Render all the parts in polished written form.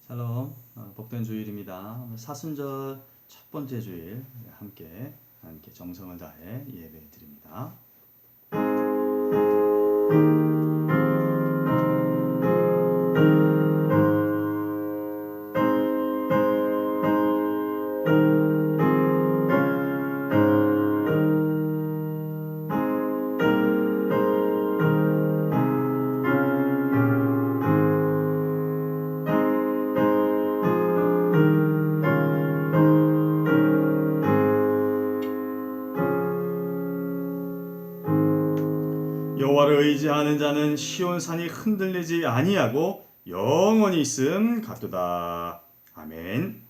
샬롬, 복된 주일입니다. 사순절 첫 번째 주일 함께 정성을 다해 예배 드립니다. 여호와를 의지하는 자는 시온산이 흔들리지 아니하고 영원히 있음 같도다. 아멘.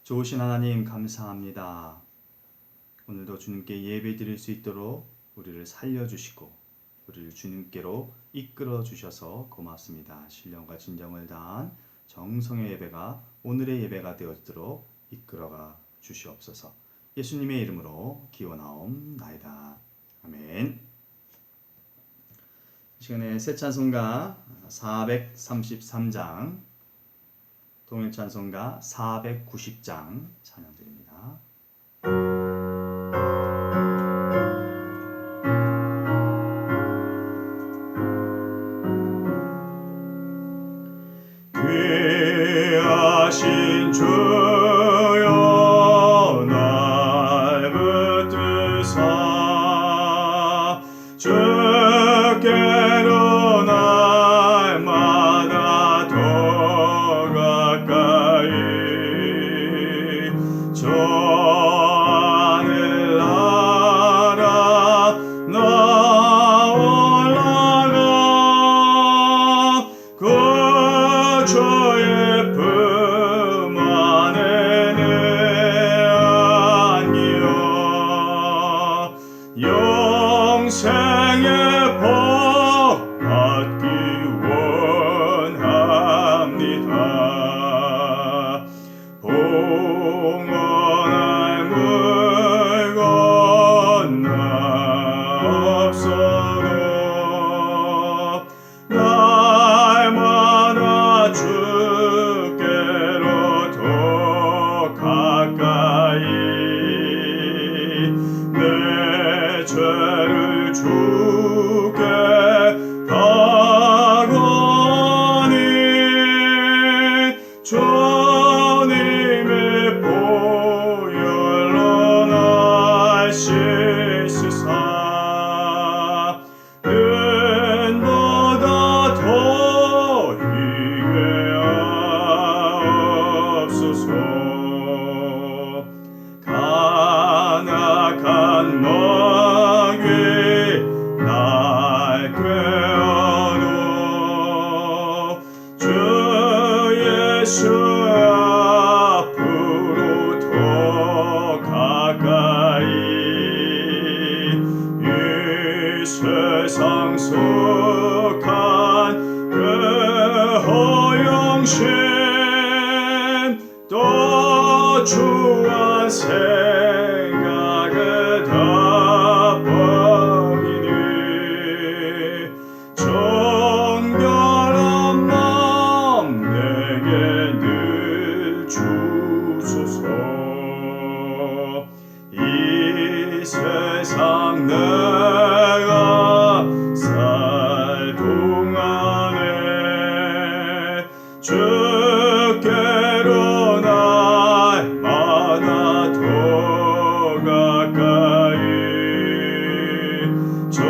좋으신 하나님 감사합니다. 오늘도 주님께 예배 드릴 수 있도록 우리를 살려주시고 우리를 주님께로 이끌어 주셔서 고맙습니다. 신령과 진정을 다한 정성의 예배가 오늘의 예배가 되어지도록 이끌어가 주시옵소서. 예수님의 이름으로 기원하옵나이다. 아멘. 이 시간에 새 찬송가 433장, 동일 찬송가 490장 찬양드립니다. 귀하신 주여 날 붙드사 주께로 날마다 더 가까이 저 하늘 나라 나 올라가 그 주의 품 안에 내 안기어 영생의 복 받기 원합니다. 봉헌할 물 건너옵소서. 날마다 주께로 더 가까이 내 죄를 주께 다가니 주님의 보혈로 날 씻으사 은보다 더 희게 하옵소서. 간악한 먹이 날 꿰어도 주 예수 앞으로 더 가까이 이 세상 속한 그 허영심 또 주한 생각을 다 버리니 정결한 마음 내게 늘 주소서. 이 세상 내가 살 동안에 주께로 날마다 더 가까이 저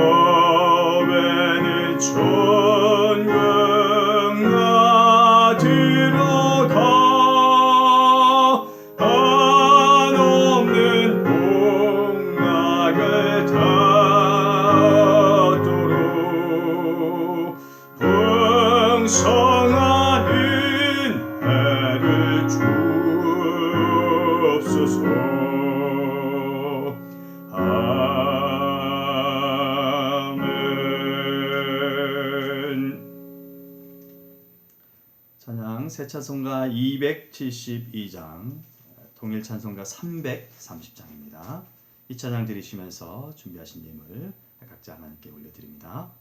배는 천국 나 들어가 한없는 복락을 닿도록 풍성한 은혜를 주옵소서. 아멘. 찬양 새 찬송가 272장, 동일 찬송가 330장입니다. 이 찬양 들으시면서 준비하신 예물 각자 하나님께 올려드립니다.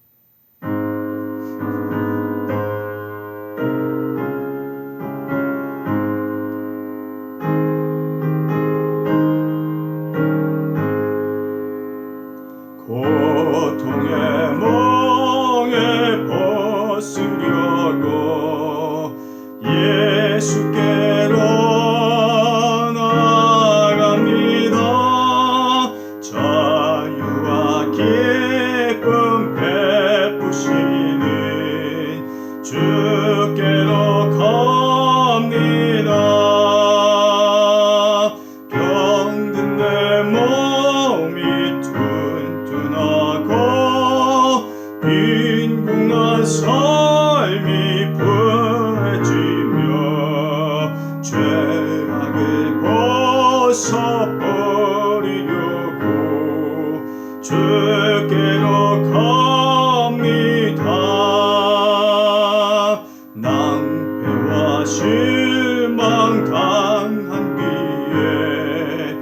실망 당한 뒤에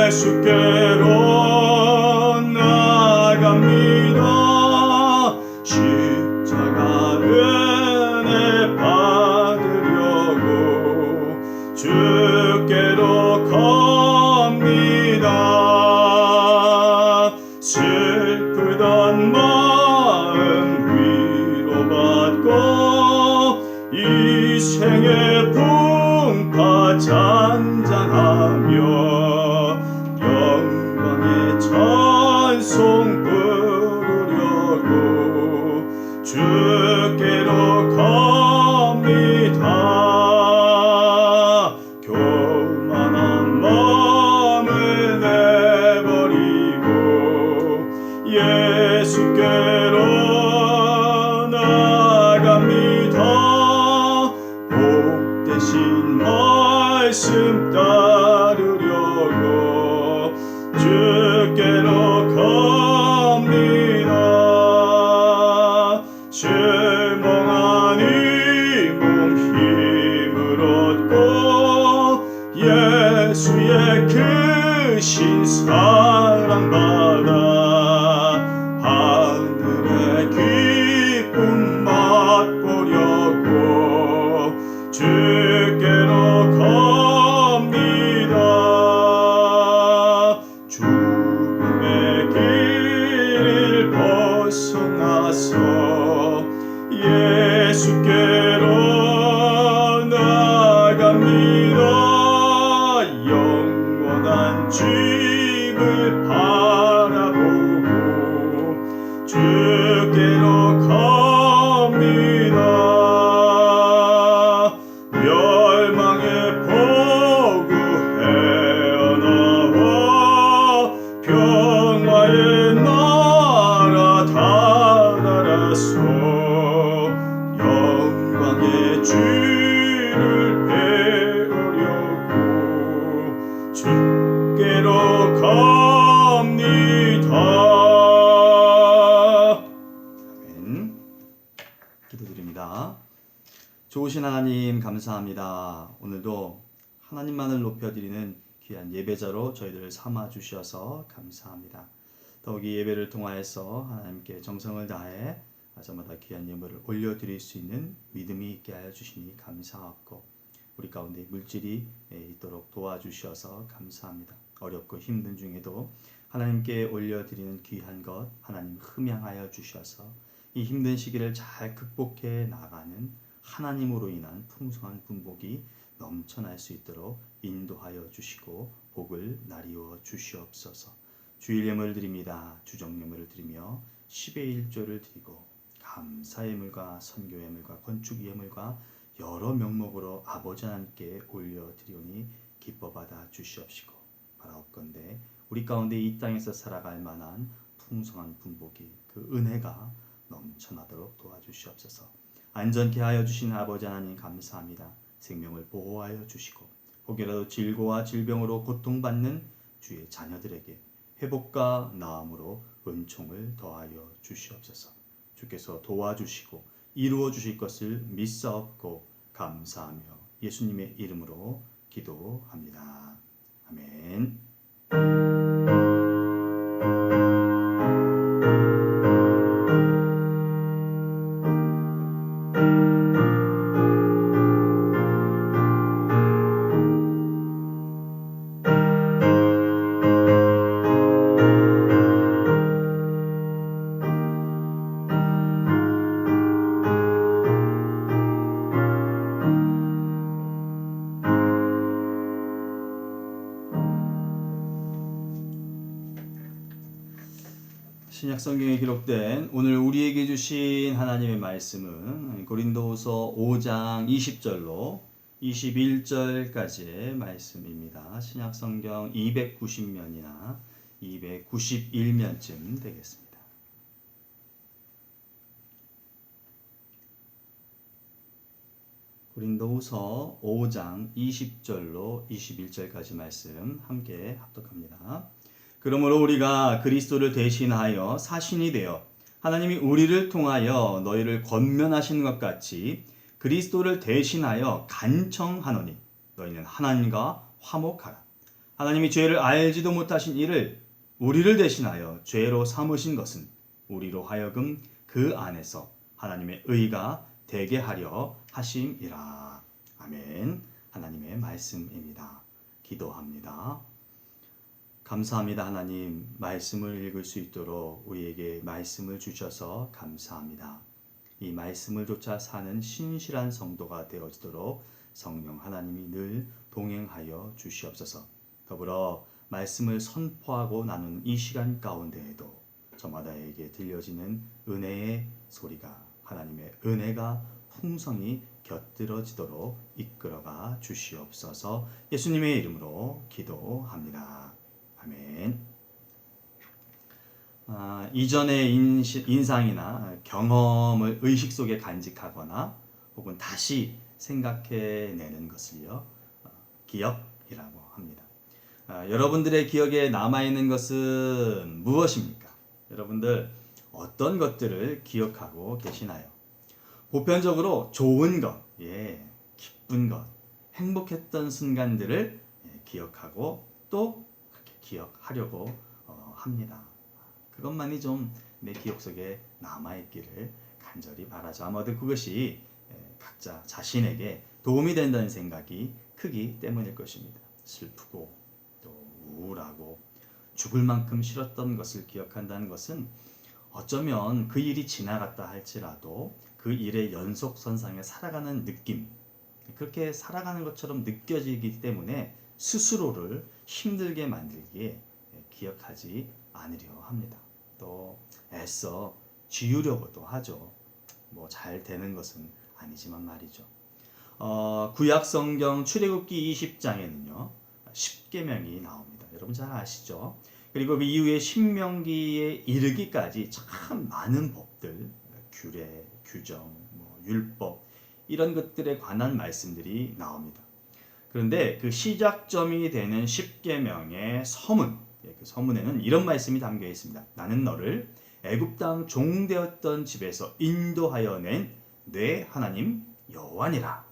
예수께로 나갑니다. 십자가 은혜 받으려고 주께로 갑니다. 슬프던 마음 위로받고 이 생의 풍파 잔잔하며 영광의 찬송 부르려고 주께로 갑니다. 교만한 마음을 내버리고 예수께로 나갑니다. 복되신 말씀 따르려고 주께로 갑니다. 실망한 이 몸 힘을 얻고 예수의 크신 사랑 받아 하늘의 기쁨 맛보려고 주께로 갑니다. 죽음의 길을 벗어나서 예수께로 나갑니다. 영원한 집을 바라보고 주께로 갑니다. 멸망의 폭우 헤어나와 평화의 나라 다다라서 영광의 주를 배우려고 주께로 갑니다. 아멘. 기도드립니다. 좋으신 하나님 감사합니다. 오늘도 하나님만을 높여드리는 귀한 예배자로 저희들을 삼아 주셔서 감사합니다. 더욱이 예배를 통하여서 하나님께 정성을 다해 저마다 귀한 예물을 올려드릴 수 있는 믿음이 있게 하여 주시니 감사하고 우리 가운데 물질이 있도록 도와주셔서 감사합니다. 어렵고 힘든 중에도 하나님께 올려드리는 귀한 것 하나님 흠양하여 주셔서 이 힘든 시기를 잘 극복해 나가는 하나님으로 인한 풍성한 분복이 넘쳐날 수 있도록 인도하여 주시고 복을 나리워 주시옵소서. 주일 예물을 드립니다. 주정 예물을 드리며 10의 1조를 드리고 감사 예물과 선교 예물과 건축 예물과 여러 명목으로 아버지 하나님께 올려드리오니 기뻐 받아 주시옵시고 바라옵건대 우리 가운데 이 땅에서 살아갈 만한 풍성한 분복이 그 은혜가 넘쳐나도록 도와주시옵소서. 안전케 하여 주신 아버지 하나님 감사합니다. 생명을 보호하여 주시고 혹여라도 질고와 질병으로 고통받는 주의 자녀들에게 회복과 나음으로 은총을 더하여 주시옵소서. 주께서 도와주시고 이루어 주실 것을 믿사옵고 감사하며 예수님의 이름으로 기도합니다. 아멘. 신약 성경에 기록된 오늘 우리에게 주신 하나님의 말씀은 고린도후서 5장 20절로 21절까지의 말씀입니다. 신약 성경 290면이나 291면쯤 되겠습니다. 고린도후서 5장 20절로 21절까지 말씀 함께 합독합니다. 그러므로 우리가 그리스도를 대신하여 사신이 되어 하나님이 우리를 통하여 너희를 권면하신 것 같이 그리스도를 대신하여 간청하노니 너희는 하나님과 화목하라. 하나님이 죄를 알지도 못하신 이를 우리를 대신하여 죄로 삼으신 것은 우리로 하여금 그 안에서 하나님의 의가 되게 하려 하심이라. 아멘. 하나님의 말씀입니다. 기도합니다. 감사합니다. 하나님, 말씀을 읽을 수 있도록 우리에게 말씀을 주셔서 감사합니다. 이 말씀을 쫓아 사는 신실한 성도가 되어지도록 성령 하나님이 늘 동행하여 주시옵소서. 더불어 말씀을 선포하고 나누는 이 시간 가운데에도 저마다에게 들려지는 은혜의 소리가, 하나님의 은혜가 풍성히 곁들어지도록 이끌어가 주시옵소서. 예수님의 이름으로 기도합니다. 아멘. 이전의 인상이나 경험을 의식 속에 간직하거나 혹은 다시 생각해내는 것을요, 기억이라고 합니다. 여러분들의 기억에 남아있는 것은 무엇입니까? 여러분들 어떤 것들을 기억하고 계시나요? 보편적으로 좋은 것, 기쁜 것, 행복했던 순간들을 기억하고 또 그렇게 기억하려고 합니다. 그것만이 좀 내 기억 속에 남아있기를 간절히 바라죠. 아마도 그것이 각자 자신에게 도움이 된다는 생각이 크기 때문일 것입니다. 슬프고 또 우울하고 죽을 만큼 싫었던 것을 기억한다는 것은 어쩌면 그 일이 지나갔다 할지라도 그 일의 연속선상에 살아가는 느낌, 그렇게 살아가는 것처럼 느껴지기 때문에 스스로를 힘들게 만들기에 기억하지 않으려 합니다. 또 애써 지우려고도 하죠. 뭐 잘 되는 것은 아니지만 말이죠. 구약 성경 출애굽기 20장에는요 10계명이 나옵니다. 여러분 잘 아시죠? 그리고 그 이후에 신명기에 이르기까지 참 많은 법들, 규례, 규정, 율법 이런 것들에 관한 말씀들이 나옵니다. 그런데 그 시작점이 되는 10계명의 서문, 그 서문에는 이런 말씀이 담겨 있습니다. 나는 너를 애굽 땅 종되었던 집에서 인도하여 낸 내 하나님 여호와니라.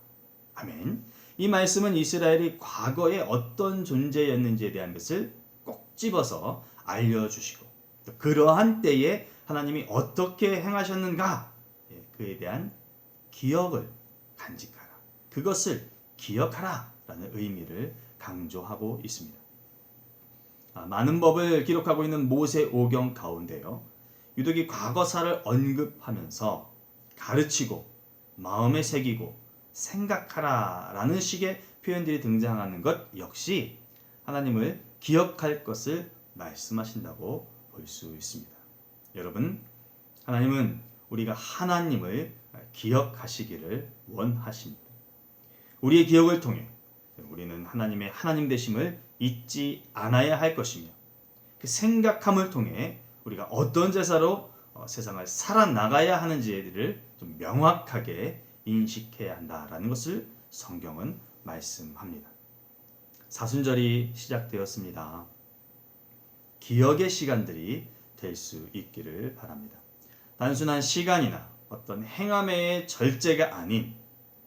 아멘. 이 말씀은 이스라엘이 과거에 어떤 존재였는지에 대한 것을 꼭 집어서 알려주시고 그러한 때에 하나님이 어떻게 행하셨는가 그에 대한 기억을 간직하라. 그것을 기억하라 라는 의미를 강조하고 있습니다. 많은 법을 기록하고 있는 모세오경 가운데요. 유독 과거사를 언급하면서 가르치고 마음에 새기고 생각하라 라는 식의 표현들이 등장하는 것 역시 하나님을 기억할 것을 말씀하신다고 볼 수 있습니다. 여러분, 하나님은 우리가 하나님을 기억하시기를 원하십니다. 우리의 기억을 통해 우리는 하나님의 하나님 되심을 잊지 않아야 할 것이며 그 생각함을 통해 우리가 어떤 제사로 세상을 살아나가야 하는지를 좀 명확하게 인식해야 한다라는 것을 성경은 말씀합니다. 사순절이 시작되었습니다. 기억의 시간들이 될 수 있기를 바랍니다. 단순한 시간이나 어떤 행함의 절제가 아닌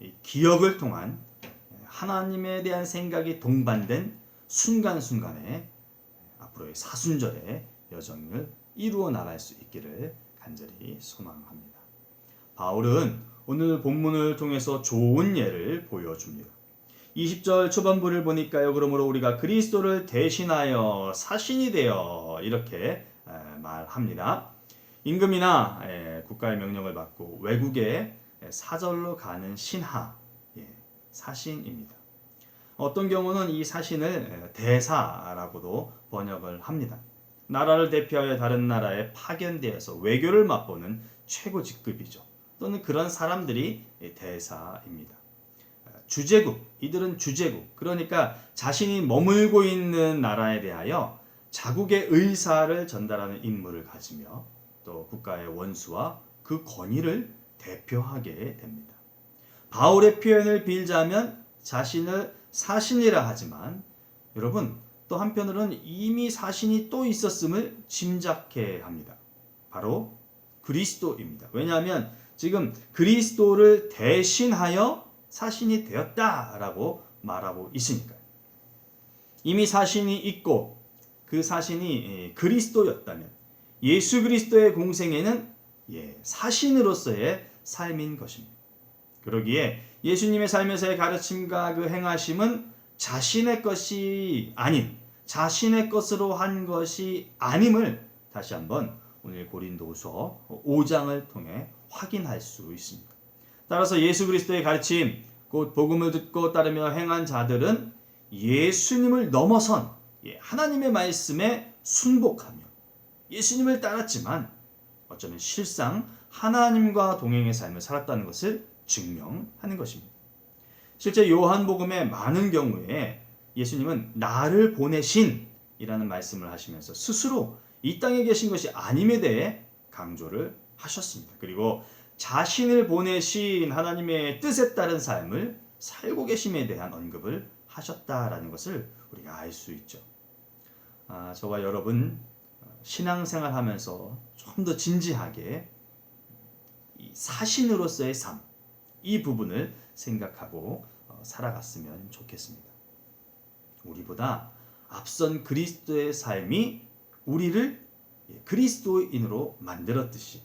이 기억을 통한 하나님에 대한 생각이 동반된 순간순간에 앞으로의 사순절의 여정을 이루어 나갈 수 있기를 간절히 소망합니다. 바울은 오늘 본문을 통해서 좋은 예를 보여줍니다. 20절 초반부를 보니까요. 그러므로 우리가 그리스도를 대신하여 사신이 되어 이렇게 말합니다. 임금이나 국가의 명령을 받고 외국에 사절로 가는 신하, 사신입니다. 어떤 경우는 이 사신을 대사라고도 번역을 합니다. 나라를 대표하여 다른 나라에 파견되어서 외교를 맛보는 최고 직급이죠. 또는 그런 사람들이 대사입니다. 주재국, 이들은 주재국, 그러니까 자신이 머물고 있는 나라에 대하여 자국의 의사를 전달하는 임무를 가지며 또 국가의 원수와 그 권위를 대표하게 됩니다. 바울의 표현을 빌자면 자신을 사신이라 하지만 여러분 또 한편으로는 이미 사신이 또 있었음을 짐작해 합니다. 바로 그리스도입니다. 왜냐하면 지금 그리스도를 대신하여 사신이 되었다라고 말하고 있으니까요. 이미 사신이 있고 그 사신이 그리스도였다면 예수 그리스도의 공생애는 사신으로서의 삶인 것입니다. 그러기에 예수님의 삶에서의 가르침과 그 행하심은 자신의 것이 아닌 자신의 것으로 한 것이 아님을 다시 한번 오늘 고린도후서 5장을 통해 확인할 수 있습니다. 따라서 예수 그리스도의 가르침, 곧 복음을 듣고 따르며 행한 자들은 예수님을 넘어선 하나님의 말씀에 순복하며 예수님을 따랐지만 어쩌면 실상 하나님과 동행의 삶을 살았다는 것을 증명하는 것입니다. 실제 요한복음의 많은 경우에 예수님은 나를 보내신 이라는 말씀을 하시면서 스스로 이 땅에 계신 것이 아님에 대해 강조를 하셨습니다. 그리고 자신을 보내신 하나님의 뜻에 따른 삶을 살고 계심에 대한 언급을 하셨다라는 것을 우리가 알 수 있죠. 저와 여러분 신앙생활 하면서 좀 더 진지하게 이 사신으로서의 삶, 이 부분을 생각하고 살아갔으면 좋겠습니다. 우리보다 앞선 그리스도의 삶이 우리를 그리스도인으로 만들었듯이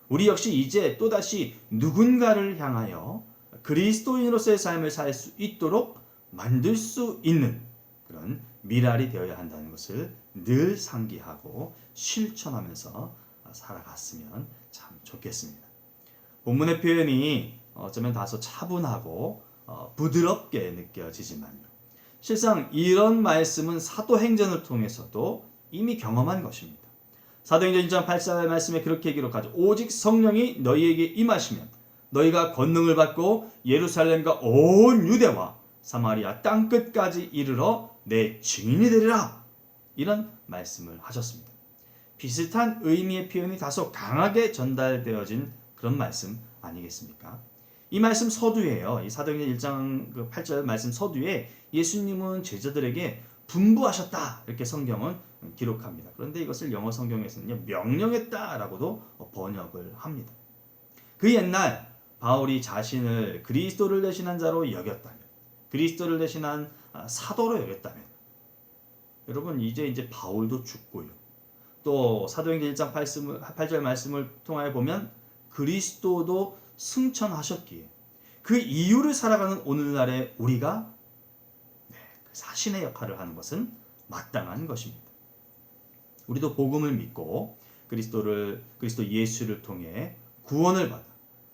우리 역시 이제 또다시 누군가를 향하여 그리스도인으로서의 삶을 살 수 있도록 만들 수 있는 그런 미랄이 되어야 한다는 것을 늘 상기하고 실천하면서 살아갔으면 참 좋겠습니다. 본문의 표현이 어쩌면 다소 차분하고 부드럽게 느껴지지만요. 실상 이런 말씀은 사도행전을 통해서도 이미 경험한 것입니다. 사도행전 1장 8절 말씀에 그렇게 기록하죠. 오직 성령이 너희에게 임하시면 너희가 권능을 받고 예루살렘과 온 유대와 사마리아 땅끝까지 이르러 내 증인이 되리라. 이런 말씀을 하셨습니다. 비슷한 의미의 표현이 다소 강하게 전달되어진 그런 말씀 아니겠습니까? 이 말씀 서두에요. 이 사도행전 1장 8절 말씀 서두에 예수님은 제자들에게 분부하셨다 이렇게 성경은 기록합니다. 그런데 이것을 영어 성경에서는요 명령했다라고도 번역을 합니다. 그 옛날 바울이 자신을 그리스도를 대신한 자로 여겼다면, 그리스도를 대신한 사도로 여겼다면, 여러분 이제 바울도 죽고요. 또 사도행전 1장 8절 말씀을 통하여 보면 그리스도도 승천하셨기에 그 이유를 살아가는 오늘날의 우리가 사신의 역할을 하는 것은 마땅한 것입니다. 우리도 복음을 믿고 그리스도 예수를 통해 구원을 받아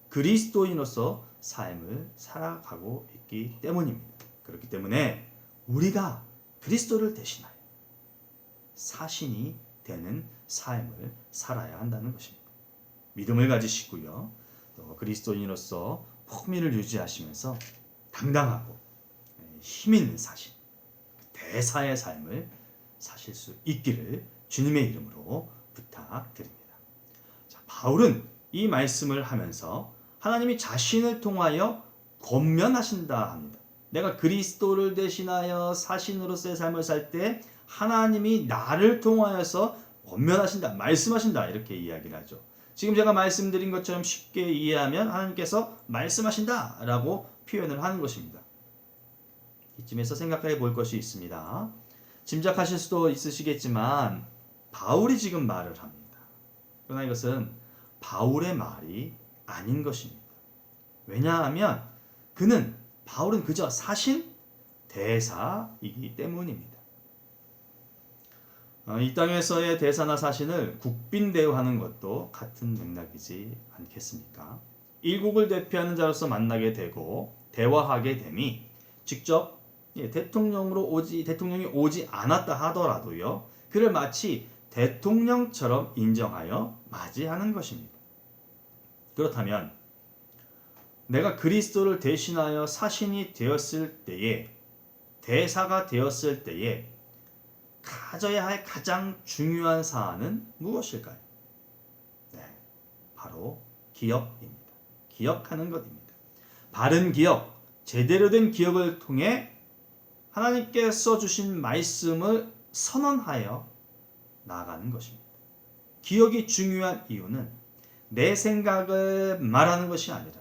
그리스도인으로서 삶을 살아가고 있기 때문입니다. 그렇기 때문에 우리가 그리스도를 대신하여 사신이 되는 삶을 살아야 한다는 것입니다. 믿음을 가지시고요. 또 그리스도인으로서 폭미를 유지하시면서 당당하고 힘있는 사신, 대사의 삶을 사실 수 있기를 주님의 이름으로 부탁드립니다. 자, 바울은 이 말씀을 하면서 하나님이 자신을 통하여 권면하신다 합니다. 내가 그리스도를 대신하여 사신으로서의 삶을 살 때 하나님이 나를 통하여서 권면하신다, 말씀하신다 이렇게 이야기를 하죠. 지금 제가 말씀드린 것처럼 쉽게 이해하면 하나님께서 말씀하신다 라고 표현을 하는 것입니다. 이쯤에서 생각해 볼 것이 있습니다. 짐작하실 수도 있으시겠지만 바울이 지금 말을 합니다. 그러나 이것은 바울의 말이 아닌 것입니다. 왜냐하면 바울은 그저 사신 대사이기 때문입니다. 이 땅에서의 대사나 사신을 국빈 대우하는 것도 같은 맥락이지 않겠습니까? 일국을 대표하는 자로서 만나게 되고 대화하게 됨이 직접 대통령이 오지 않았다 하더라도요, 그를 마치 대통령처럼 인정하여 맞이하는 것입니다. 그렇다면 내가 그리스도를 대신하여 사신이 되었을 때에, 대사가 되었을 때에 가져야 할 가장 중요한 사안은 무엇일까요? 바로 기억입니다. 기억하는 것입니다. 바른 기억, 제대로 된 기억을 통해 하나님께서 주신 말씀을 선언하여 나아가는 것입니다. 기억이 중요한 이유는 내 생각을 말하는 것이 아니라,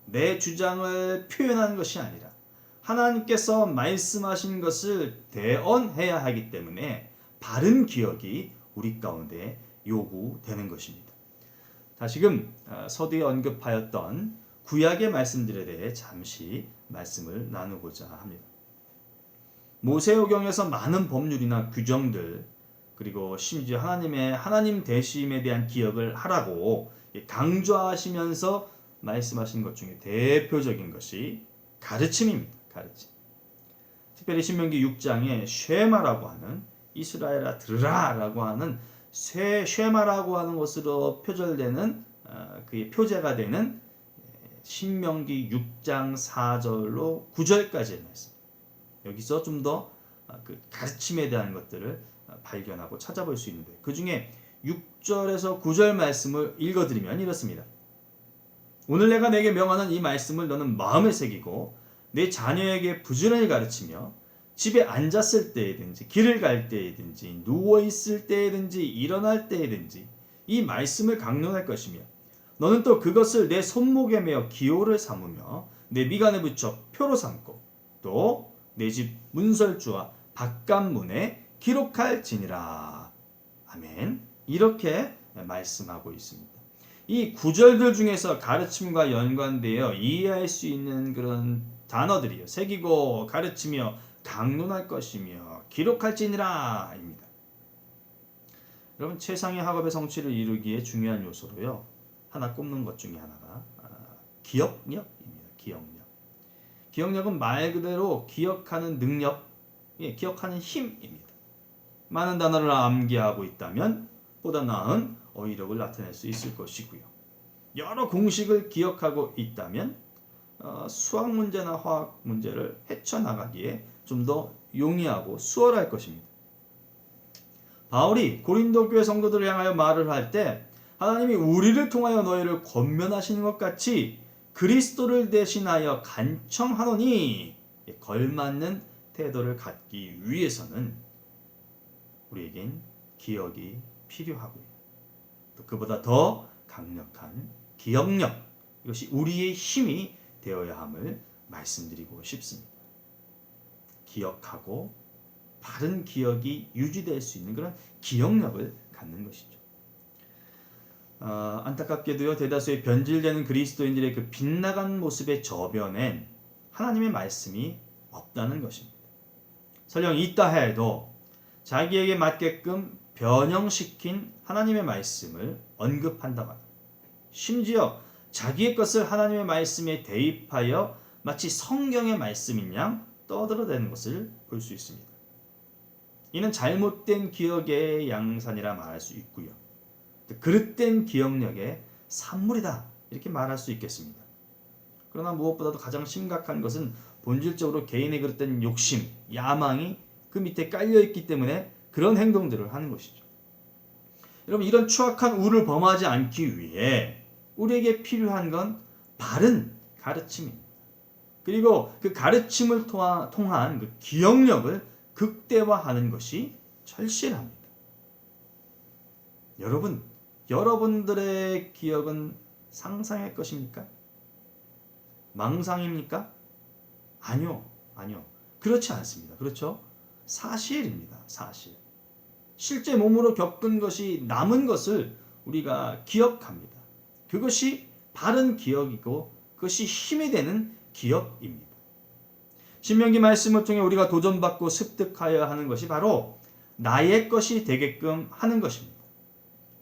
내 주장을 표현하는 것이 아니라 하나님께서 말씀하신 것을 대언해야 하기 때문에 바른 기억이 우리 가운데 요구되는 것입니다. 다시금 서두에 언급하였던 구약의 말씀들에 대해 잠시 말씀을 나누고자 합니다. 모세오경에서 많은 법률이나 규정들, 그리고 심지어 하나님 되심에 대한 기억을 하라고 강조하시면서 말씀하신 것 중에 대표적인 것이 가르침입니다. 가르침. 특별히 신명기 6장에 쉐마라고 하는, 이스라엘아 들으라라고 하는 쉐마라고 하는 것으로 표절되는 그의 표제가 되는 신명기 6장 4절로 9절까지의 말씀. 여기서 좀 더 그 가르침에 대한 것들을 발견하고 찾아볼 수 있는데, 그 중에 6절에서 9절 말씀을 읽어드리면 이렇습니다. 오늘 내가 내게 명하는 이 말씀을 너는 마음에 새기고 내 자녀에게 부지런히 가르치며 집에 앉았을 때이든지 길을 갈 때이든지 누워있을 때이든지 일어날 때이든지 이 말씀을 강론할 것이며, 너는 또 그것을 내 손목에 매어 기호를 삼으며 내 미간에 붙여 표로 삼고 또 내 집 문설주와 바깥문에 기록할지니라. 아멘. 이렇게 말씀하고 있습니다. 이 구절들 중에서 가르침과 연관되어 이해할 수 있는 그런 단어들이요, 새기고 가르치며 강론할 것이며 기록할지니라 입니다. 여러분, 최상의 학업의 성취를 이루기에 중요한 요소로요, 하나 꼽는 것 중에 하나가 기억력입니다. 기억력. 기억력은 말 그대로 기억하는 능력, 기억하는 힘입니다. 많은 단어를 암기하고 있다면 보다 나은 어휘력을 나타낼 수 있을 것이고요. 여러 공식을 기억하고 있다면 수학 문제나 화학 문제를 헤쳐나가기에 좀 더 용이하고 수월할 것입니다. 바울이 고린도 교회 성도들을 향하여 말을 할 때 하나님이 우리를 통하여 너희를 권면하시는 것 같이 그리스도를 대신하여 간청하노니, 걸맞는 태도를 갖기 위해서는 우리에겐 기억이 필요하고요, 또 그보다 더 강력한 기억력, 이것이 우리의 힘이 되어야 함을 말씀드리고 싶습니다. 기억하고 바른 기억이 유지될 수 있는 그런 기억력을 갖는 것이죠. 안타깝게도요, 대다수의 변질되는 그리스도인들의 그 빗나간 모습의 저변엔 하나님의 말씀이 없다는 것입니다. 설령 있다 해도 자기에게 맞게끔 변형시킨 하나님의 말씀을 언급한다거나, 심지어 자기의 것을 하나님의 말씀에 대입하여 마치 성경의 말씀인 양 떠들어대는 것을 볼 수 있습니다. 이는 잘못된 기억의 양산이라 말할 수 있고요, 그릇된 기억력의 산물이다, 이렇게 말할 수 있겠습니다. 그러나 무엇보다도 가장 심각한 것은 본질적으로 개인의 그릇된 욕심, 야망이 그 밑에 깔려있기 때문에 그런 행동들을 하는 것이죠. 여러분, 이런 추악한 우를 범하지 않기 위해 우리에게 필요한 건 바른 가르침입니다. 그리고 그 가르침을 통한 그 기억력을 극대화하는 것이 절실합니다. 여러분들의 기억은 상상의 것입니까? 망상입니까? 아니요. 그렇지 않습니다. 그렇죠? 사실입니다. 사실. 실제 몸으로 겪은 것이 남은 것을 우리가 기억합니다. 그것이 바른 기억이고 그것이 힘이 되는 기억입니다. 신명기 말씀을 통해 우리가 도전받고 습득하여야 하는 것이 바로 나의 것이 되게끔 하는 것입니다.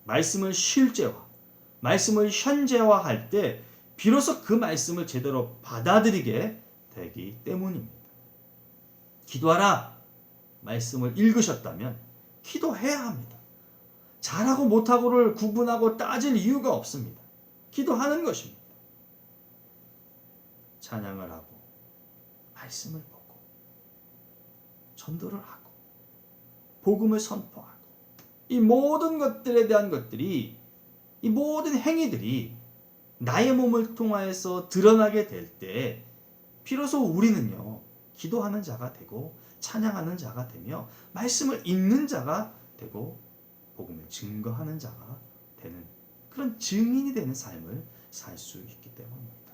말씀을 실제화, 말씀을 현재화할 때 비로소 그 말씀을 제대로 받아들이게 되기 때문입니다. 기도하라 말씀을 읽으셨다면 기도해야 합니다. 잘하고 못하고를 구분하고 따질 이유가 없습니다. 기도하는 것입니다. 찬양을 하고 말씀을 보고 전도를 하고 복음을 선포하고, 이 모든 것들에 대한 것들이, 이 모든 행위들이 나의 몸을 통하여서 드러나게 될 때 비로소 우리는요, 기도하는 자가 되고 찬양하는 자가 되며 말씀을 읽는 자가 되고 복음을 증거하는 자가 되는 그런 증인이 되는 삶을 살 수 있기 때문입니다.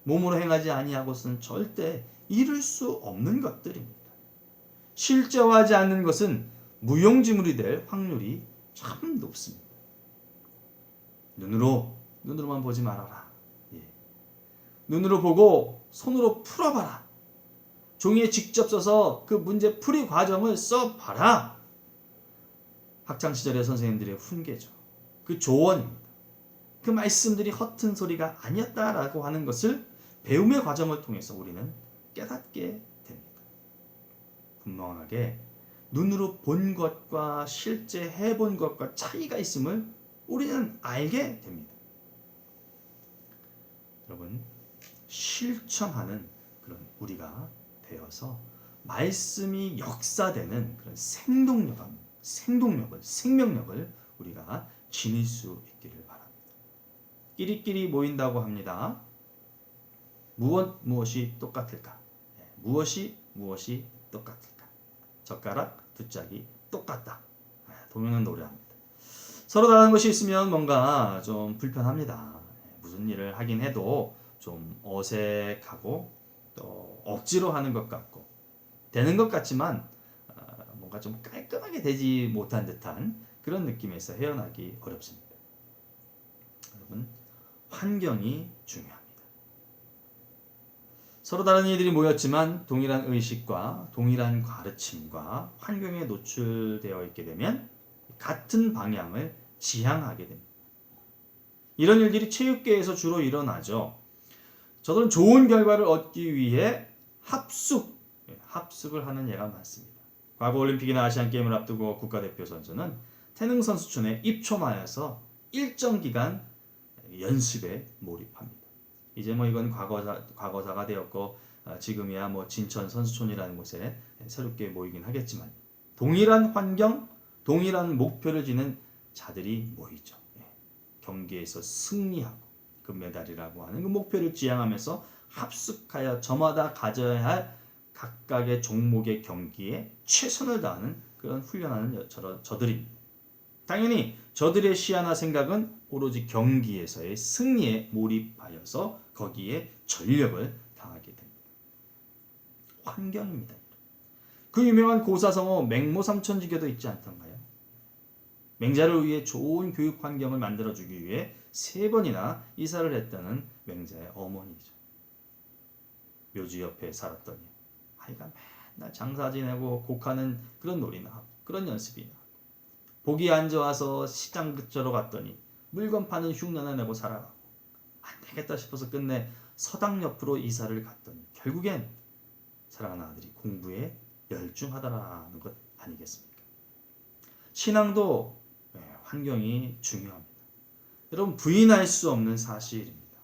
몸으로 행하지 아니하고서는 절대 이룰 수 없는 것들입니다. 실제화하지 않는 것은 무용지물이 될 확률이 참 높습니다. 눈으로만 보지 말아라. 눈으로 보고 손으로 풀어봐라. 종이에 직접 써서 그 문제 풀이 과정을 써봐라. 학창시절의 선생님들의 훈계죠. 그 조언입니다. 그 말씀들이 허튼 소리가 아니었다라고 하는 것을 배움의 과정을 통해서 우리는 깨닫게 됩니다. 분명하게 눈으로 본 것과 실제 해본 것과 차이가 있음을 우리는 알게 됩니다. 여러분, 실천하는 그런 우리가 되어서 말씀이 역사되는 그런 생명력을 우리가 지닐 수 있기를 바랍니다. 끼리끼리 모인다고 합니다. 무엇이 똑같을까? 무엇이 똑같을까? 젓가락 두 짝이 똑같다. 동요는 노래합니다. 서로 다른 것이 있으면 뭔가 좀 불편합니다. 무슨 일을 하긴 해도 좀 어색하고 또 억지로 하는 것 같고 되는 것 같지만 뭔가 좀 깔끔하게 되지 못한 듯한 그런 느낌에서 헤어나기 어렵습니다. 여러분, 환경이 중요합니다. 서로 다른 이들이 모였지만 동일한 의식과 동일한 가르침과 환경에 노출되어 있게 되면 같은 방향을 지향하게 됩니다. 이런 일들이 체육계에서 주로 일어나죠. 저들은 좋은 결과를 얻기 위해 합숙을 하는 예가 많습니다. 과거 올림픽이나 아시안게임을 앞두고 국가대표 선수는 태능 선수촌에 입촌하여서 일정 기간 연습에 몰입합니다. 이제 이건 과거사가 되었고 지금이야 진천 선수촌이라는 곳에 새롭게 모이긴 하겠지만 동일한 환경, 동일한 목표를 지닌 자들이 모이죠. 경기에서 승리하고 금메달이라고 하는 그 목표를 지향하면서 합숙하여 저마다 가져야 할 각각의 종목의 경기에 최선을 다하는 그런 훈련하는 저들입니다. 당연히 저들의 시야나 생각은 오로지 경기에서의 승리에 몰입하여서 거기에 전력을 다하게 됩니다. 환경입니다. 그 유명한 고사성어 맹모삼천지교도 있지 않던가요? 맹자를 위해 좋은 교육 환경을 만들어주기 위해 3번이나 이사를 했다는 맹자의 어머니죠. 묘지 옆에 살았더니 아이가 맨날 장사 지내고 곡하는 그런 놀이나 하고 그런 연습이나 하고 보기에 앉아와서 시장 그처로 갔더니 물건 파는 흉내나 내고 살아가고 안 되겠다 싶어서 끝내 서당 옆으로 이사를 갔더니 결국엔 사랑하는 아들이 공부에 열중하더라는 것 아니겠습니까? 신앙도 환경이 중요합니다. 여러분, 부인할 수 없는 사실입니다.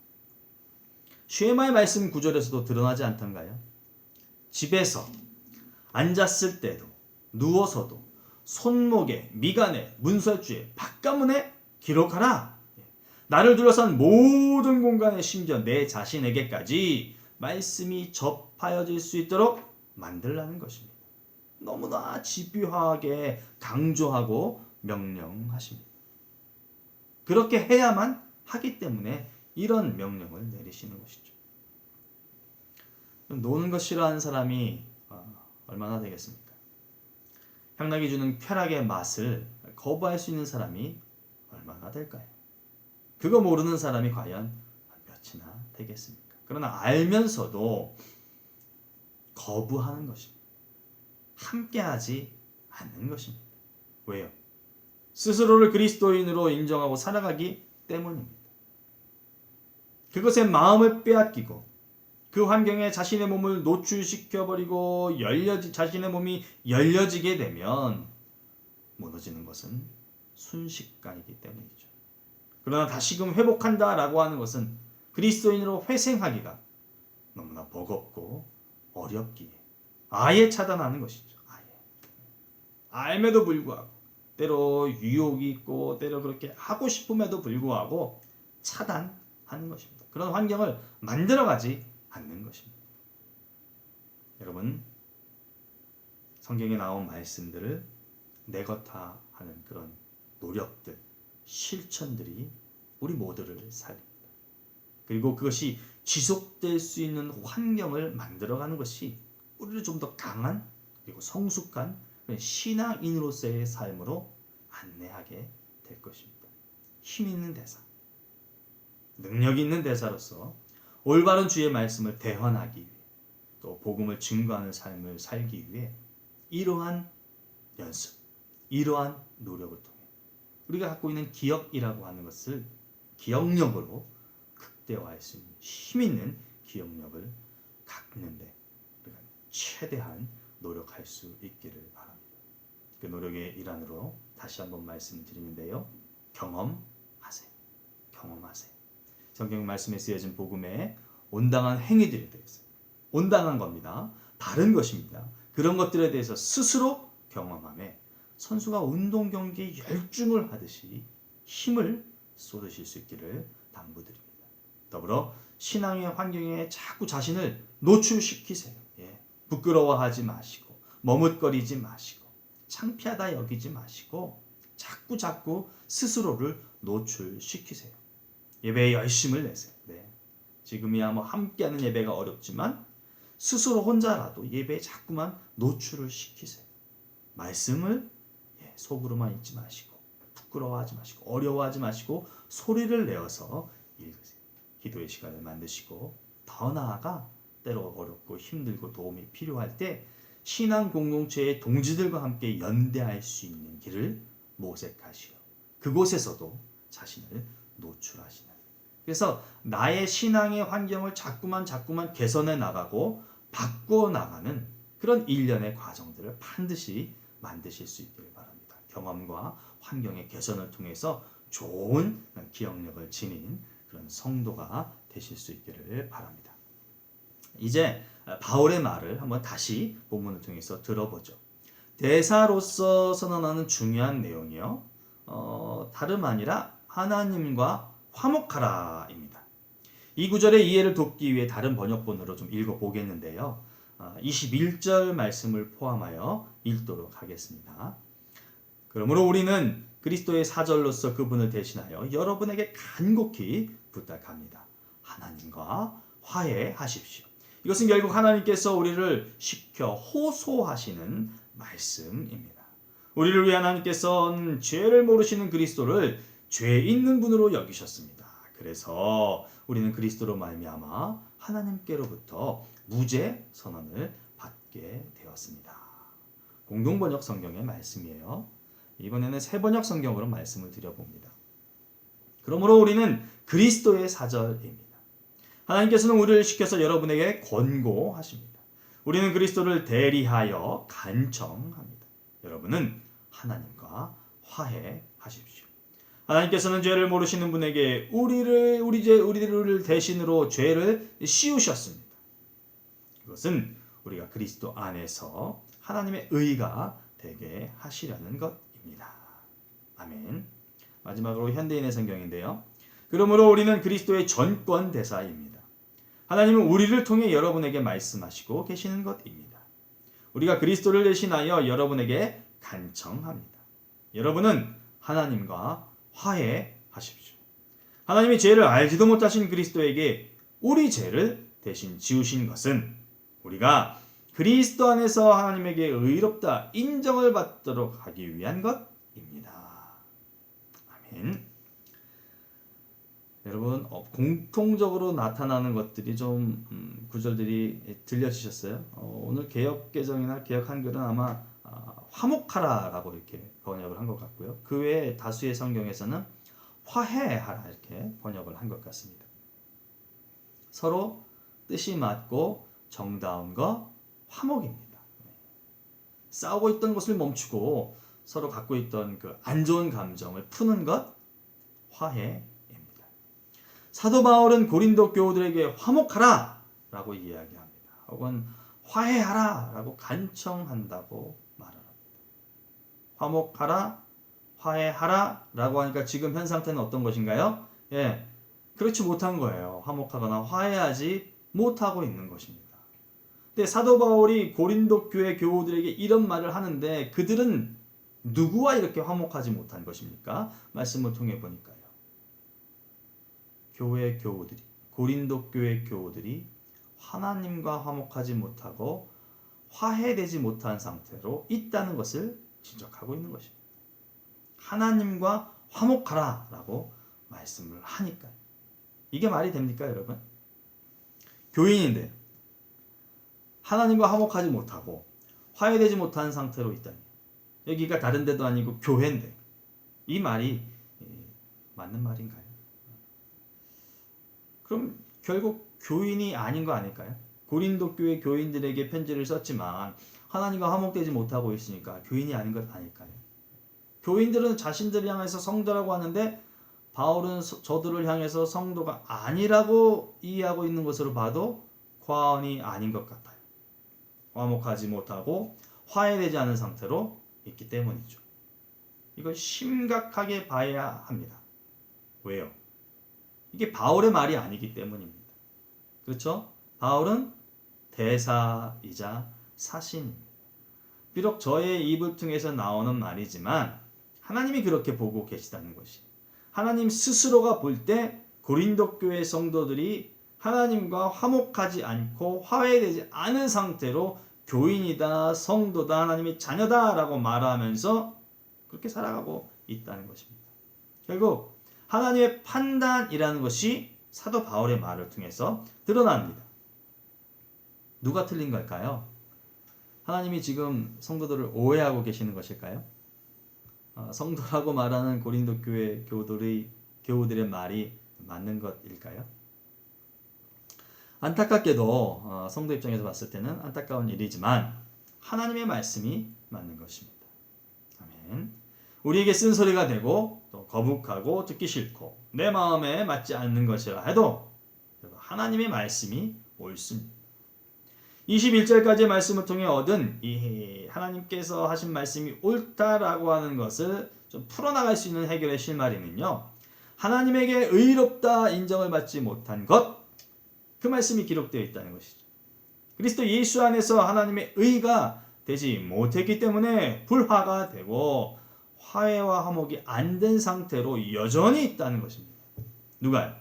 쉐마의 말씀 9절에서도 드러나지 않던가요? 집에서 앉았을 때도 누워서도 손목에 미간에 문설주에 바깥문에 기록하라. 나를 둘러싼 모든 공간에 심지어 내 자신에게까지 말씀이 접하여질 수 있도록 만들라는 것입니다. 너무나 집요하게 강조하고 명령하십니다. 그렇게 해야만 하기 때문에 이런 명령을 내리시는 것이죠. 노는 것 싫어하는 사람이 얼마나 되겠습니까? 향락이 주는 쾌락의 맛을 거부할 수 있는 사람이 얼마나 될까요? 그거 모르는 사람이 과연 몇이나 되겠습니까? 그러나 알면서도 거부하는 것입니다. 함께하지 않는 것입니다. 왜요? 스스로를 그리스도인으로 인정하고 살아가기 때문입니다. 그것에 마음을 빼앗기고 그 환경에 자신의 몸을 노출시켜버리고 자신의 몸이 열려지게 되면 무너지는 것은 순식간이기 때문이죠. 그러나 다시금 회복한다라고 하는 것은 그리스도인으로 회생하기가 너무나 버겁고 어렵기에 아예 차단하는 것이죠. 아예. 알매도 불구하고 때로 유혹이 있고 때로 그렇게 하고 싶음에도 불구하고 차단하는 것입니다. 그런 환경을 만들어가지 않는 것입니다. 여러분, 성경에 나온 말씀들을 내것화하는 그런 노력들, 실천들이 우리 모두를 살립니다. 그리고 그것이 지속될 수 있는 환경을 만들어가는 것이 우리를 좀 더 강한 그리고 성숙한 신앙인으로서의 삶으로 안내하게 될 것입니다. 힘 있는 대사, 능력 있는 대사로서 올바른 주의 말씀을 대언하기 위해 또 복음을 증거하는 삶을 살기 위해 이러한 연습, 이러한 노력을 통해 우리가 갖고 있는 기억이라고 하는 것을 기억력으로 극대화할 수 있는 힘 있는 기억력을 갖는데 우리가 최대한 노력할 수 있기를 바랍니다. 그 노력의 일환으로 다시 한번 말씀드리는데요. 경험하세요. 경험하세요. 성경 말씀에 쓰여진 복음의 온당한 행위들에 대해서 온당한 겁니다. 다른 것입니다. 그런 것들에 대해서 스스로 경험함에 선수가 운동 경기에 열중을 하듯이 힘을 쏟으실 수 있기를 당부드립니다. 더불어 신앙의 환경에 자꾸 자신을 노출시키세요. 부끄러워하지 마시고 머뭇거리지 마시고 창피하다 여기지 마시고 자꾸 스스로를 노출시키세요. 예배에 열심을 내세요. 지금이야 함께하는 예배가 어렵지만 스스로 혼자라도 예배에 자꾸만 노출을 시키세요. 말씀을 속으로만 읽지 마시고 부끄러워하지 마시고 어려워하지 마시고 소리를 내어서 읽으세요. 기도의 시간을 만드시고 더 나아가 때로 어렵고 힘들고 도움이 필요할 때 신앙 공동체의 동지들과 함께 연대할 수 있는 길을 모색하시어 그곳에서도 자신을 노출하시는, 그래서 나의 신앙의 환경을 자꾸만 개선해 나가고 바꾸어 나가는 그런 일련의 과정들을 반드시 만드실 수 있기를 바랍니다. 경험과 환경의 개선을 통해서 좋은 기억력을 지닌 그런 성도가 되실 수 있기를 바랍니다. 이제 바울의 말을 한번 다시 본문을 통해서 들어보죠. 대사로서 선언하는 중요한 내용이요. 다름 아니라 하나님과 화목하라입니다. 이 구절의 이해를 돕기 위해 다른 번역본으로 좀 읽어보겠는데요. 21절 말씀을 포함하여 읽도록 하겠습니다. 그러므로 우리는 그리스도의 사절로서 그분을 대신하여 여러분에게 간곡히 부탁합니다. 하나님과 화해하십시오. 이것은 결국 하나님께서 우리를 시켜 호소하시는 말씀입니다. 우리를 위해 하나님께서는 죄를 모르시는 그리스도를 죄 있는 분으로 여기셨습니다. 그래서 우리는 그리스도로 말미암아 하나님께로부터 무죄 선언을 받게 되었습니다. 공동번역 성경의 말씀이에요. 이번에는 새번역 성경으로 말씀을 드려봅니다. 그러므로 우리는 그리스도의 사절입니다. 하나님께서는 우리를 시켜서 여러분에게 권고하십니다. 우리는 그리스도를 대리하여 간청합니다. 여러분은 하나님과 화해하십시오. 하나님께서는 죄를 모르시는 분에게 우리를 대신으로 죄를 씌우셨습니다. 그것은 우리가 그리스도 안에서 하나님의 의가 되게 하시려는 것입니다. 아멘. 마지막으로 현대인의 성경인데요. 그러므로 우리는 그리스도의 전권 대사입니다. 하나님은 우리를 통해 여러분에게 말씀하시고 계시는 것입니다. 우리가 그리스도를 대신하여 여러분에게 간청합니다. 여러분은 하나님과 화해하십시오. 하나님이 죄를 알지도 못하신 그리스도에게 우리 죄를 대신 지우신 것은 우리가 그리스도 안에서 하나님에게 의롭다 인정을 받도록 하기 위한 것입니다. 아멘. 여러분, 공통적으로 나타나는 것들이 좀 구절들이 들려지셨어요? 오늘 개역개정이나 개역 한글은 아마 화목하라라고 이렇게 번역을 한 것 같고요. 그 외에 다수의 성경에서는 화해하라 이렇게 번역을 한 것 같습니다. 서로 뜻이 맞고 정다운 거 화목입니다. 싸우고 있던 것을 멈추고 서로 갖고 있던 그 안 좋은 감정을 푸는 것 화해입니다. 사도 바울은 고린도 교우들에게 화목하라 라고 이야기합니다. 혹은 화해하라 라고 간청한다고 말합니다. 화목하라, 화해하라 라고 하니까 지금 현 상태는 어떤 것인가요? 그렇지 못한 거예요. 화목하거나 화해하지 못하고 있는 것입니다. 근데 사도 바울이 고린도 교회 교우들에게 이런 말을 하는데 그들은 누구와 이렇게 화목하지 못한 것입니까? 말씀을 통해 보니까요. 교회 교우들이, 고린도 교회 교우들이 하나님과 화목하지 못하고 화해되지 못한 상태로 있다는 것을 지적하고 있는 것입니다. 하나님과 화목하라 라고 말씀을 하니까. 이게 말이 됩니까, 여러분? 교인인데 하나님과 화목하지 못하고 화해되지 못한 상태로 있다니. 여기가 다른 데도 아니고 교회인데 이 말이 맞는 말인가요? 그럼 결국 교인이 아닌 거 아닐까요? 고린도 교회 교인들에게 편지를 썼지만 하나님과 화목되지 못하고 있으니까 교인이 아닌 것 아닐까요? 교인들은 자신들을 향해서 성도라고 하는데 바울은 저들을 향해서 성도가 아니라고 이해하고 있는 것으로 봐도 과언이 아닌 것 같아요. 화목하지 못하고 화해되지 않은 상태로 있기 때문이죠. 이걸 심각하게 봐야 합니다. 왜요? 이게 바울의 말이 아니기 때문입니다. 그렇죠? 바울은 대사이자 사신입니다. 비록 저의 입을 통해서 나오는 말이지만 하나님이 그렇게 보고 계시다는 것이, 하나님 스스로가 볼 때 고린도 교회 성도들이 하나님과 화목하지 않고 화해되지 않은 상태로 교인이다, 성도다, 하나님의 자녀다 라고 말하면서 그렇게 살아가고 있다는 것입니다. 결국 하나님의 판단이라는 것이 사도 바울의 말을 통해서 드러납니다. 누가 틀린 걸까요? 하나님이 지금 성도들을 오해하고 계시는 것일까요? 성도라고 말하는 고린도 교회 교우들의 말이 맞는 것일까요? 안타깝게도 성도 입장에서 봤을 때는 안타까운 일이지만 하나님의 말씀이 맞는 것입니다. 아멘. 우리에게 쓴소리가 되고 또 거북하고 듣기 싫고 내 마음에 맞지 않는 것이라 해도 하나님의 말씀이 옳습니다. 21절까지의 말씀을 통해 얻은 이 하나님께서 하신 말씀이 옳다라고 하는 것을 좀 풀어나갈 수 있는 해결의 실마리는요, 하나님에게 의롭다 인정을 받지 못한 것, 그 말씀이 기록되어 있다는 것이죠. 그리스도 예수 안에서 하나님의 의가 되지 못했기 때문에 불화가 되고 화해와 화목이 안 된 상태로 여전히 있다는 것입니다. 누가요?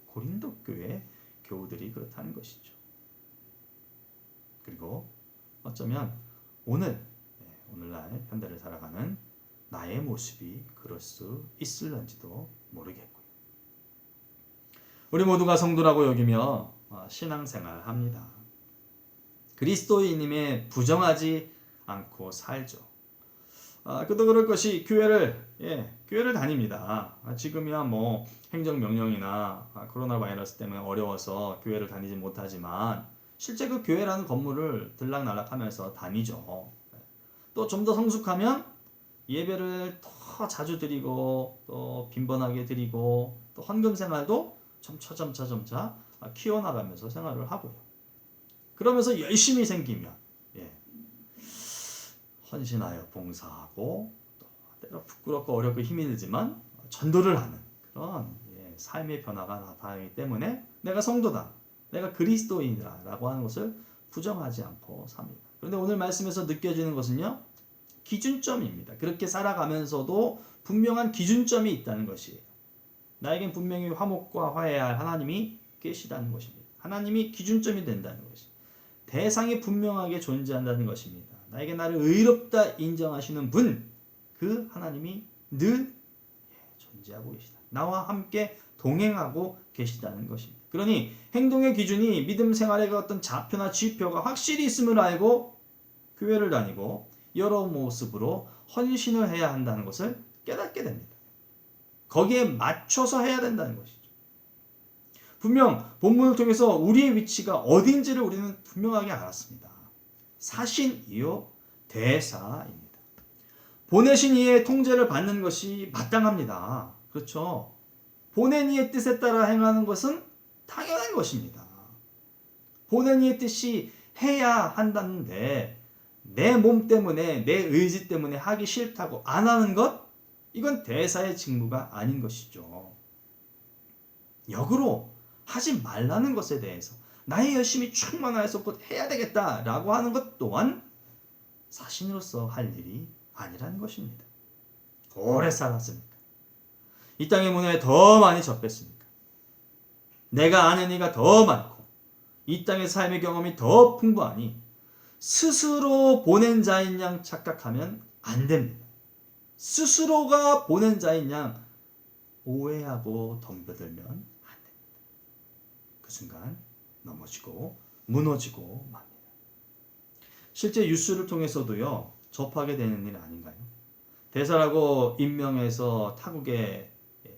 고린도 교회 교우들이 그렇다는 것이죠. 그리고 어쩌면 오늘날 현대를 살아가는 나의 모습이 그럴 수 있을런지도 모르겠고요. 우리 모두가 성도라고 여기며 신앙생활합니다. 그리스도인임에 부정하지 않고 살죠. 그도 그럴 것이 교회를 다닙니다. 지금이야 뭐 행정명령이나 코로나 바이러스 때문에 어려워서 교회를 다니지 못하지만 실제 그 교회라는 건물을 들락날락하면서 다니죠. 또 좀 더 성숙하면 예배를 더 자주 드리고 또 빈번하게 드리고 또 헌금 생활도 점차 키워나가면서 생활을 하고요. 그러면서 열심히 생기면 헌신하여 봉사하고 또 때로 부끄럽고 어렵고 힘이 들지만 전도를 하는 그런 삶의 변화가 나타나기 때문에 내가 성도다, 내가 그리스도인이다 라고 하는 것을 부정하지 않고 삽니다. 그런데 오늘 말씀에서 느껴지는 것은요, 기준점입니다. 그렇게 살아가면서도 분명한 기준점이 있다는 것이에요. 나에겐 분명히 화목과 화해할 하나님이 계시다는 것입니다. 하나님이 기준점이 된다는 것입니다. 대상이 분명하게 존재한다는 것입니다. 나에게 나를 의롭다 인정하시는 분, 그 하나님이 늘 존재하고 계시다. 나와 함께 동행하고 계시다는 것입니다. 그러니 행동의 기준이 믿음 생활의 어떤 좌표나 지표가 확실히 있음을 알고 교회를 다니고 여러 모습으로 헌신을 해야 한다는 것을 깨닫게 됩니다. 거기에 맞춰서 해야 된다는 것이죠. 분명 본문을 통해서 우리의 위치가 어딘지를 우리는 분명하게 알았습니다. 사신이요 대사입니다. 보내신 이의 통제를 받는 것이 마땅합니다. 그렇죠? 보낸 이의 뜻에 따라 행하는 것은 당연한 것입니다. 보낸 이의 뜻이 해야 한다는데 내 몸 때문에 내 의지 때문에 하기 싫다고 안 하는 것, 이건 대사의 직무가 아닌 것이죠. 역으로 하지 말라는 것에 대해서 나의 열심이 충만하여서 곧 해야 되겠다라고 하는 것 또한 사신으로서 할 일이 아니라는 것입니다. 오래 살았습니까? 이 땅의 문화에 더 많이 접했습니까? 내가 아는 이가 더 많고 이 땅의 삶의 경험이 더 풍부하니 스스로 보낸 자인 양 착각하면 안 됩니다. 스스로가 보낸 자인 양 오해하고 덤벼들면 안 됩니다. 그 순간 넘어지고 무너지고 맙니다. 실제 뉴스를 통해서도요 접하게 되는 일 아닌가요? 대사라고 임명해서 타국에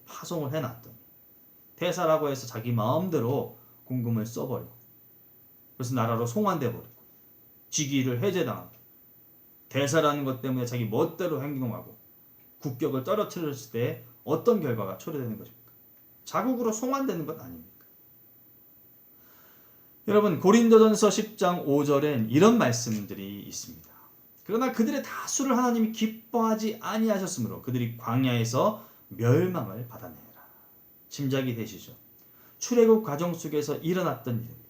파송을 해놨더니 대사라고 해서 자기 마음대로 공금을 써버리고 그래서 나라로 송환돼 버리고 직위를 해제당하고 대사라는 것 때문에 자기 멋대로 행동하고 국격을 떨어뜨렸을 때 어떤 결과가 초래되는 것입니까? 자국으로 송환되는 것 아닙니까? 여러분 고린도전서 10장 5절엔 이런 말씀들이 있습니다. 그러나 그들의 다수를 하나님이 기뻐하지 아니하셨으므로 그들이 광야에서 멸망을 받아내라. 짐작이 되시죠? 출애굽 과정 속에서 일어났던 일입니다.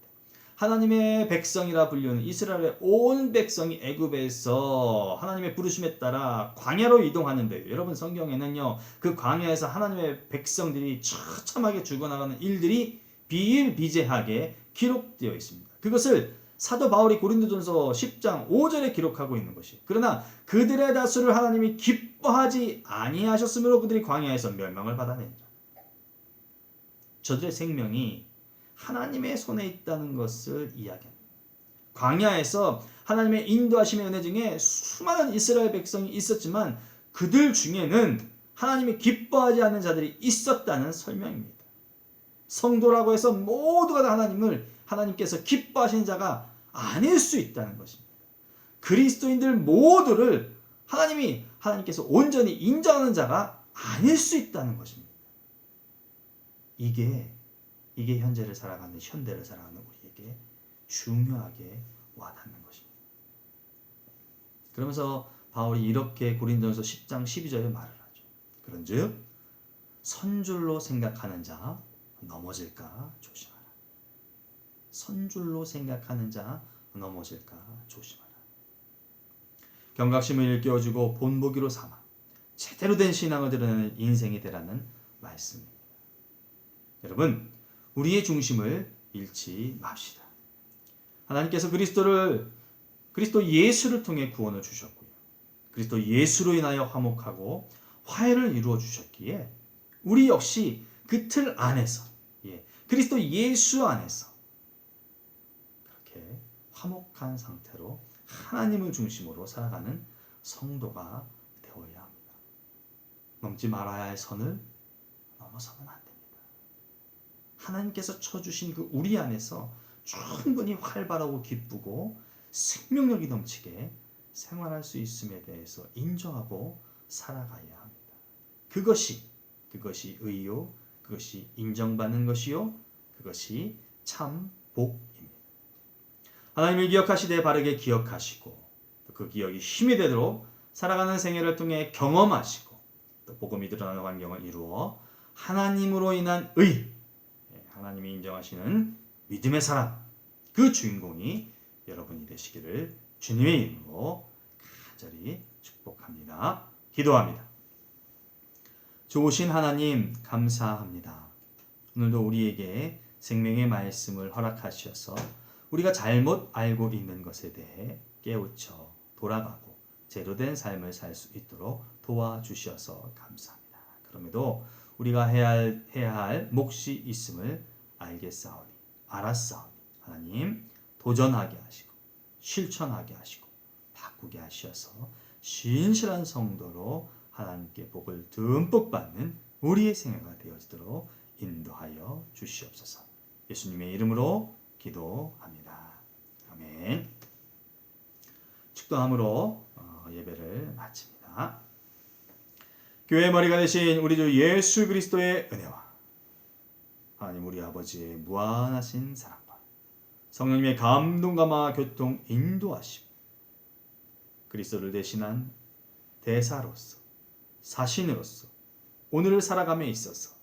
하나님의 백성이라 불리는 이스라엘의 온 백성이 애굽에서 하나님의 부르심에 따라 광야로 이동하는데 여러분 성경에는요 그 광야에서 하나님의 백성들이 처참하게 죽어나가는 일들이 비일비재하게 기록되어 있습니다. 그것을 사도 바울이 고린도전서 10장 5절에 기록하고 있는 것이 그러나 그들의 다수를 하나님이 기뻐하지 아니하셨으므로 그들이 광야에서 멸망을 받아내니라. 저들의 생명이 하나님의 손에 있다는 것을 이야기합니다. 광야에서 하나님의 인도하심의 은혜 중에 수많은 이스라엘 백성이 있었지만 그들 중에는 하나님이 기뻐하지 않는 자들이 있었다는 설명입니다. 성도라고 해서 모두가 다 하나님께서 기뻐하시는 자가 아닐 수 있다는 것입니다. 그리스도인들 모두를 하나님께서 온전히 인정하는 자가 아닐 수 있다는 것입니다. 이게 현대를 살아가는 우리에게 중요하게 와닿는 것입니다. 그러면서 바울이 이렇게 고린도전서 10장 12절에 말을 하죠. 그런즉 선줄로 생각하는 자 넘어질까 조심하라. 선줄로 생각하는 자 넘어질까 조심하라. 경각심을 일깨워주고 본보기로 삼아 제대로 된 신앙을 드러내는 인생이 되라는 말씀입니다. 여러분 우리의 중심을 잃지 맙시다. 하나님께서 그리스도 예수를 통해 구원을 주셨고요. 그리스도 예수로 인하여 화목하고 화해를 이루어 주셨기에 우리 역시 그 틀 안에서 그리스도 예수 안에서 그렇게 화목한 상태로 하나님을 중심으로 살아가는 성도가 되어야 합니다. 넘지 말아야 할 선을 넘어서면 안 됩니다. 하나님께서 쳐주신 그 우리 안에서 충분히 활발하고 기쁘고 생명력이 넘치게 생활할 수 있음에 대해서 인정하고 살아가야 합니다. 그것이 의요, 그것이 인정받는 것이요, 그것이 참 복입니다. 하나님을 기억하시되 바르게 기억하시고 그 기억이 힘이 되도록 살아가는 생애를 통해 경험하시고 또 복음이 드러나는 환경을 이루어 하나님으로 인한 하나님이 인정하시는 믿음의 사람, 그 주인공이 여러분이 되시기를 주님의 이름으로 간절히 축복합니다. 기도합니다. 좋으신 하나님 감사합니다. 오늘도 우리에게 생명의 말씀을 허락하셔서 우리가 잘못 알고 있는 것에 대해 깨우쳐 돌아가고 제대로된 삶을 살 수 있도록 도와주셔서 감사합니다. 그럼에도 우리가 해야 할 몫이 있음을 알았사오니 하나님 도전하게 하시고 실천하게 하시고 바꾸게 하셔서 신실한 성도로 하나님께 복을 듬뿍 받는 우리의 생애가 되어지도록 인도하여 주시옵소서. 예수님의 이름으로 기도합니다. 아멘. 축도함으로 예배를 마칩니다. 교회의 머리가 되신 우리 주 예수 그리스도의 은혜와 하나님 우리 아버지의 무한하신 사랑과 성령님의 감동감화 교통 인도하심 그리스도를 대신한 대사로서 사신으로서 오늘을 살아감에 있어서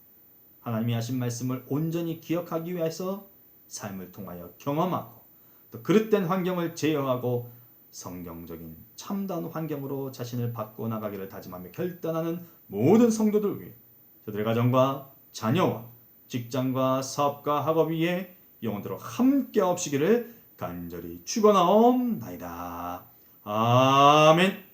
하나님이 하신 말씀을 온전히 기억하기 위해서 삶을 통하여 경험하고 또 그릇된 환경을 제어하고 성경적인 참다운 환경으로 자신을 바꿔 나가기를 다짐하며 결단하는 모든 성도들 위해 저들의 가정과 자녀와 직장과 사업과 학업 위에 영원토록 함께 없시기를 간절히 축원하옵나이다. 아멘.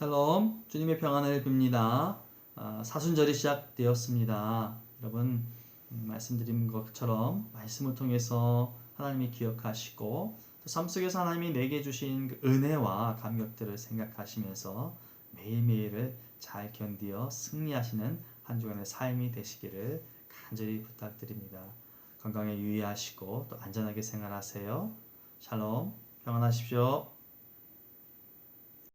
샬롬, 주님의 평안을 빕니다. 사순절이 시작되었습니다. 여러분, 말씀드린 것처럼 말씀을 통해서 하나님이 기억하시고 또 삶 속에서 하나님이 내게 주신 그 은혜와 감격들을 생각하시면서 매일매일을 잘 견디어 승리하시는 한 주간의 삶이 되시기를 간절히 부탁드립니다. 건강에 유의하시고 또 안전하게 생활하세요. 샬롬, 평안하십시오.